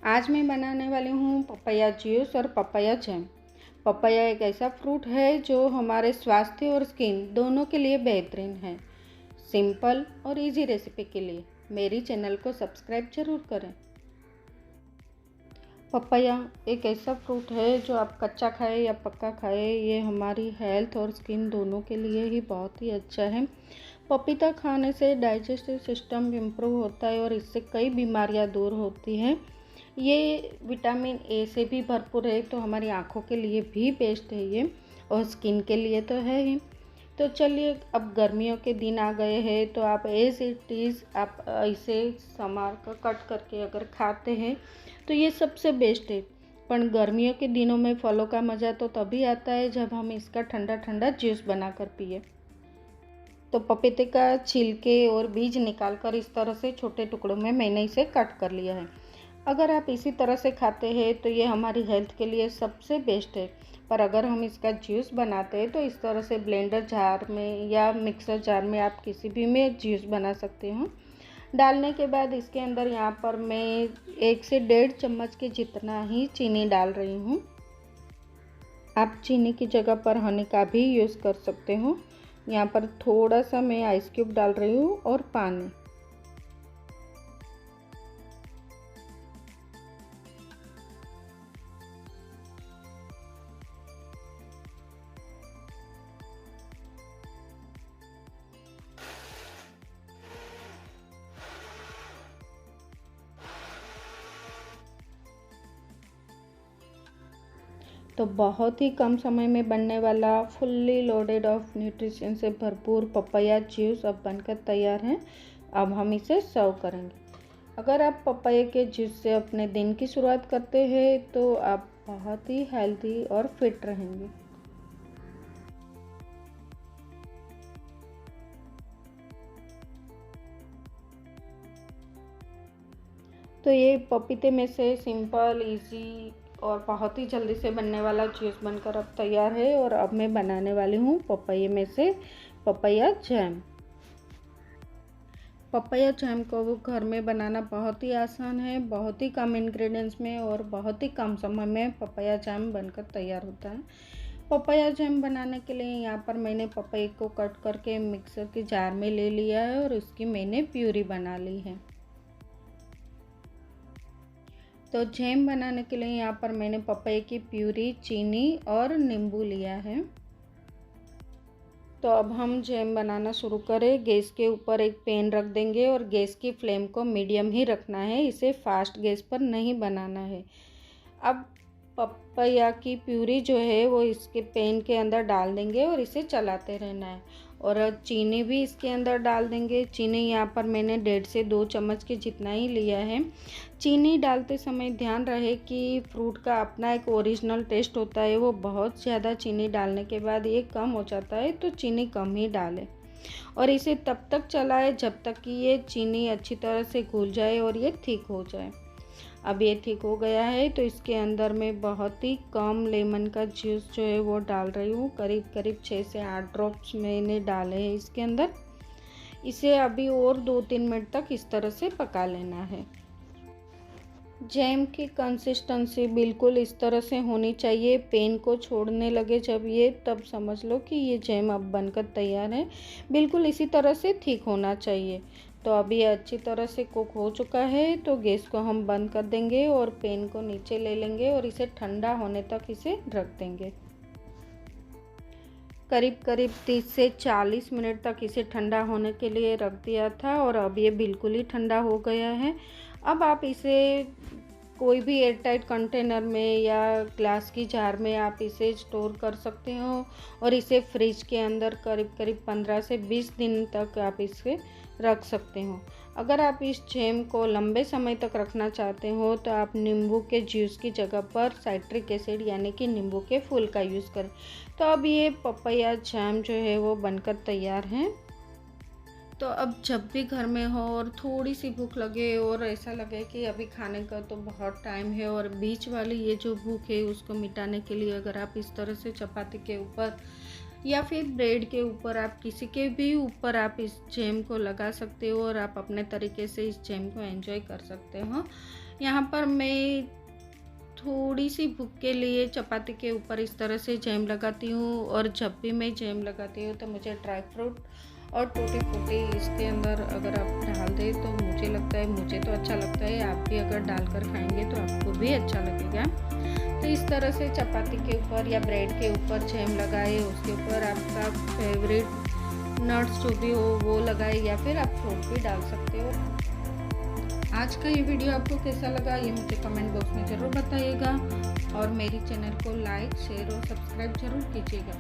आज मैं बनाने वाली हूँ पपाया जूस और पपाया जैम। पपाया एक ऐसा फ्रूट है जो हमारे स्वास्थ्य और स्किन दोनों के लिए बेहतरीन है। सिंपल और इजी रेसिपी के लिए मेरी चैनल को सब्सक्राइब जरूर करें। पपाया एक ऐसा फ्रूट है जो आप कच्चा खाए या पक्का खाए, ये हमारी हेल्थ और स्किन दोनों के लिए ही बहुत ही अच्छा है। पपीता खाने से डाइजेस्टिव सिस्टम इम्प्रूव होता है और इससे कई बीमारियां दूर होती हैं। ये विटामिन ए से भी भरपूर है, तो हमारी आँखों के लिए भी बेस्ट है ये, और स्किन के लिए तो है ही। तो चलिए, अब गर्मियों के दिन आ गए हैं, तो आप एज इट इज़ आप इसे संभाल कर कट करके अगर खाते हैं तो ये सबसे बेस्ट है। पर गर्मियों के दिनों में फलों का मज़ा तो तभी आता है जब हम इसका ठंडा ठंडा जूस बना कर पिए। तो पपीते का छिलके और बीज निकाल कर इस तरह से छोटे टुकड़ों में मैंने इसे कट कर लिया है। अगर आप इसी तरह से खाते हैं तो ये हमारी हेल्थ के लिए सबसे बेस्ट है। पर अगर हम इसका जूस बनाते हैं तो इस तरह से ब्लेंडर जार में या मिक्सर जार में आप किसी भी में जूस बना सकते हो। डालने के बाद इसके अंदर यहाँ पर मैं 1 से 1.5 चम्मच के जितना ही चीनी डाल रही हूँ। आप चीनी की जगह पर हनी का भी यूज़ कर सकते हो। यहाँ पर थोड़ा सा मैं आइस क्यूब डाल रही हूँ और पानी। तो बहुत ही कम समय में बनने वाला फुल्ली लोडेड ऑफ न्यूट्रिशन से भरपूर पपाया जूस अब बनकर तैयार है। अब हम इसे सर्व करेंगे। अगर आप पपाया के जूस से अपने दिन की शुरुआत करते हैं तो आप बहुत ही हेल्दी और फिट रहेंगे। तो ये पपीते में से सिंपल, इजी और बहुत ही जल्दी से बनने वाला जूस बनकर अब तैयार है। और अब मैं बनाने वाली हूँ पपाया में से पपाया जैम। पपाया जैम को घर में बनाना बहुत ही आसान है, बहुत ही कम इंग्रेडिएंट्स में और बहुत ही कम समय में पपाया जैम बनकर तैयार होता है। पपाया जैम बनाने के लिए यहाँ पर मैंने पपाया को कट करके मिक्सर के जार में ले लिया है और उसकी मैंने प्यूरी बना ली है। तो जैम बनाने के लिए यहाँ पर मैंने पपाया की प्यूरी, चीनी और नींबू लिया है। तो अब हम जैम बनाना शुरू करें। गैस के ऊपर एक पैन रख देंगे और गैस की फ्लेम को मीडियम ही रखना है, इसे फास्ट गैस पर नहीं बनाना है। अब पपाया की प्यूरी जो है वो इसके पैन के अंदर डाल देंगे और इसे चलाते रहना है। और चीनी भी इसके अंदर डाल देंगे। चीनी यहाँ पर मैंने 1.5 से 2 चम्मच के जितना ही लिया है। चीनी डालते समय ध्यान रहे कि फ्रूट का अपना एक ओरिजिनल टेस्ट होता है, वो बहुत ज़्यादा चीनी डालने के बाद ये कम हो जाता है, तो चीनी कम ही डालें। और इसे तब तक चलाएं जब तक कि ये चीनी अच्छी तरह से घुल जाए और ये ठीक हो जाए। अब ये ठीक हो गया है तो इसके अंदर मैं बहुत ही कम लेमन का जूस जो है वो डाल रही हूँ। करीब करीब 6 से 8 ड्रॉप्स मैंने डाले हैं इसके अंदर। इसे अभी और 2-3 मिनट तक इस तरह से पका लेना है। जैम की कंसिस्टेंसी बिल्कुल इस तरह से होनी चाहिए, पेन को छोड़ने लगे जब ये, तब समझ लो कि ये जैम अब बनकर तैयार है। बिल्कुल इसी तरह से ठीक होना चाहिए। तो अभी ये अच्छी तरह से कुक हो चुका है, तो गैस को हम बंद कर देंगे और पेन को नीचे ले लेंगे और इसे ठंडा होने तक इसे रख देंगे। करीब करीब 30 से 40 मिनट तक इसे ठंडा होने के लिए रख दिया था और अब ये बिल्कुल ही ठंडा हो गया है। अब आप इसे कोई भी एयरटाइट कंटेनर में या ग्लास की जार में आप इसे स्टोर कर सकते हो और इसे फ्रिज के अंदर करीब करीब 15 से 20 दिन तक आप इसे रख सकते हो। अगर आप इस जैम को लंबे समय तक रखना चाहते हो तो आप नींबू के जूस की जगह पर साइट्रिक एसिड यानी कि नींबू के फूल का यूज़ करें। तो अब ये पपाया जैम जो है वो बनकर तैयार है। तो अब जब भी घर में हो और थोड़ी सी भूख लगे और ऐसा लगे कि अभी खाने का तो बहुत टाइम है, और बीच वाली ये जो भूख है उसको मिटाने के लिए अगर आप इस तरह से चपाती के ऊपर या फिर ब्रेड के ऊपर, आप किसी के भी ऊपर आप इस जैम को लगा सकते हो और आप अपने तरीके से इस जैम को एंजॉय कर सकते हो। यहाँ पर मैं थोड़ी सी भूख के लिए चपाती के ऊपर इस तरह से जैम लगाती हूँ, और जब भी मैं जैम लगाती हूँ तो मुझे ड्राई फ्रूट और टूटी फ्रूटी इसके अंदर अगर आप डाल दें तो मुझे लगता है, मुझे तो अच्छा लगता है, आप भी अगर डालकर खाएंगे तो आपको भी अच्छा लगेगा। तो इस तरह से चपाती के ऊपर या ब्रेड के ऊपर जैम लगाए, उसके ऊपर आपका फेवरेट नट्स जो भी हो वो लगाए, या फिर आप फ्रूट भी डाल सकते हो। आज का ये वीडियो आपको कैसा लगा ये मुझे कमेंट बॉक्स में ज़रूर बताइएगा, और मेरी चैनल को लाइक, शेयर और सब्सक्राइब ज़रूर कीजिएगा।